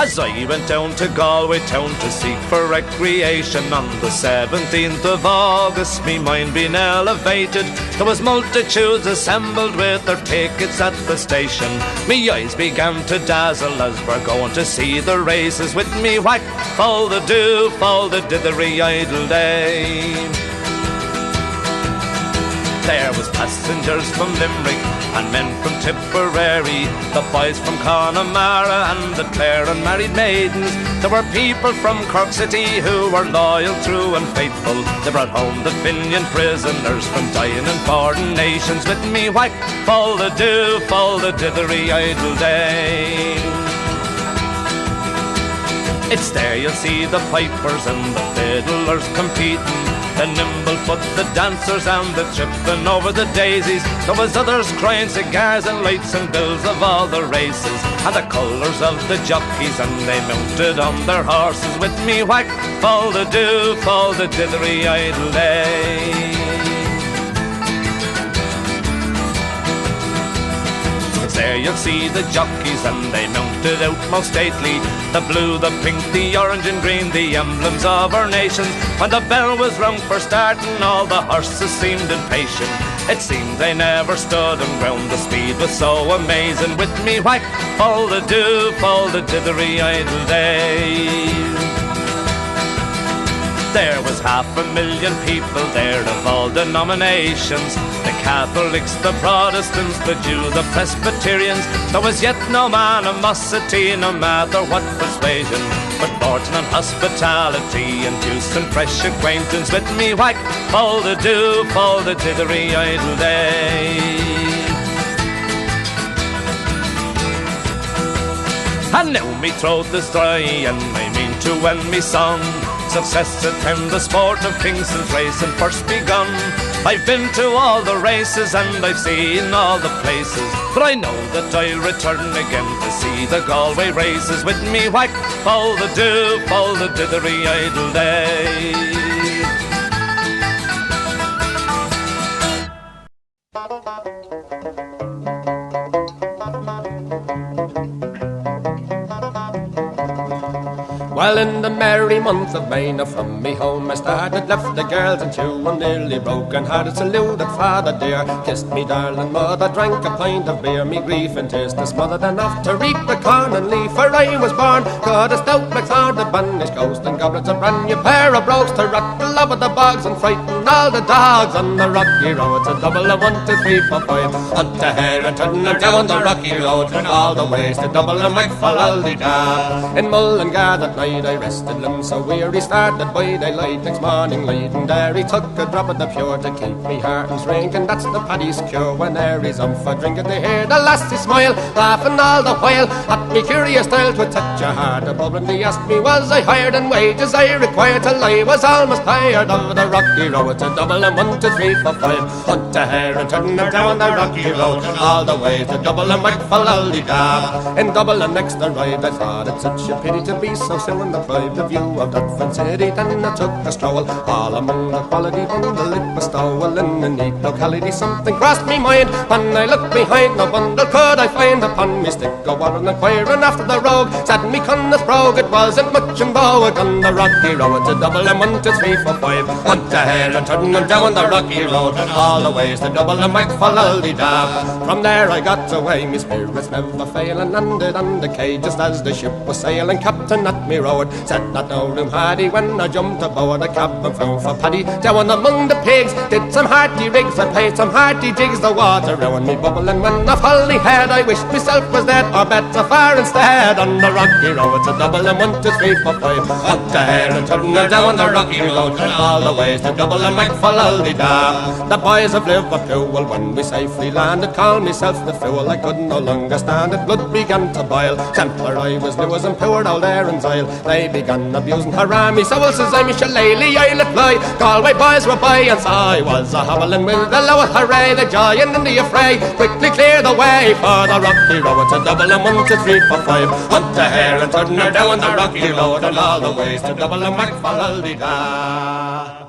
As I went down to Galway town to seek for recreation on the 17th of August, me mind being elevated, there was multitudes assembled with their tickets at the station. Me eyes began to dazzle as we're going to see the races. With me whack, fall the do, fall the dithery idle day. There was passengers from Limerick and men from Tipperary, the boys from Connemara and the Clare and married maidens. There were people from Cork City who were loyal, true and faithful. They brought home the Finian prisoners from dying in foreign nations. With me whack, fall the do, fall the dithery idle day. It's there you'll see the pipers and the fiddlers competing, the nimble foot, the dancers and the tripping over the daisies. There was others crying cigars and lights and bills of all the races, and the colours of the jockeys, and they mounted on their horses. With me whack, fall the do, fall the dithery idle day. There you'll see the jockeys and they mounted out most stately, the blue, the pink, the orange and green, the emblems of our nations. When the bell was rung for starting, all the horses seemed impatient. It seemed they never stood on ground, the speed was so amazing. With me whack, fall the do, fall the dithery idle day. There was 500,000 people there of all denominations, the Catholics, the Protestants, the Jews, the Presbyterians. There was yet no animosity, no matter what persuasion, but fortune and hospitality, and juice and fresh acquaintance. With me whack, fall the do, fall the dithery idle day. And now me throat is dry, and I mean to end me song. Success attend the sport of kings since racing first begun. I've been to all the races and I've seen all the places, but I know that I'll return again to see the Galway races. With me whack, fall the do, fall the dithery idle day. Well, in the merry month of May, now from me home I started, left the girls in two and nearly broken hearted. Saluted father dear, kissed me darling mother, drank a pint of beer, me grief and tears to smothered, enough to reap the corn and leaf. For I was born, got a stout McLeod, a banished ghost and goblins, a brand new pair of brogues to rattle over the bogs and frighten all the dogs on the rocky road. It's a double of 1, 2, 3, 4, 5, up to here and turn them down the rocky road, and all the ways to double and McFallaldy-da. In Mullingar that night I rested limbs so weary, started by daylight next morning light, and there he took a drop of the pure to keep me heart and drink, and that's the paddy's cure. When there he's on for drinking, they hear the lassie smile, laughing all the while at me curious style. To touch a heart a bubble, and he asked me was I hired, and wages I required till I was almost tired of the rocky road. It's a double and 1, 2, 3, 4, 5, hunt a hare and turn her down the rocky road, and all the way to Dublin and McFallaldy-da. In Dublin next arrived, I thought it such a pity to be so soon deprived of view of Dublin city. Then I took a stroll all among the quality bundle it was stowel in a neat locality. Something crossed me mind when I looked behind, no bundle could I find upon me stick. Go on inquiring after the rogue, said me Conneth brogue, it wasn't much in vogue on the rocky road. To Dublin and 1, 2, 3, 4, 5, hunt a hare and turn them down the rocky road, and all the ways to Dublin and McFallaldy-da. From there I got away, me spirits never failing, landed on the quay just as the ship was sailing. Captain at me road said that no room had he. When I jumped aboard a cabin found for Paddy, down among the pigs, did some hearty rigs, I played some hearty jigs, the water round me bubbling. When I fully had, I wished myself was dead, or better far instead. On the rocky road to Dublin, 1, 2, 3, 4, 5, up the hare and turn her down the rocky road, and all the ways to Dublin McFallaldy-da. The boys of Liverpool, when we safely landed, called myself the fool. I could no longer stand it, blood began to boil. Templar I was new as and poor old Aaron's Isle. They began abusing her me, so says I'm Shillelagh, I'll fly. Galway boys were by, and so I was a hobbling with the lower hooray, the giant in the affray. Quickly clear the way for the rocky road to Dublin, 1, 2, 3, 4, 5, hunt a hare and turn her down the rocky road, and all the ways to Dublin McFallaldy-da.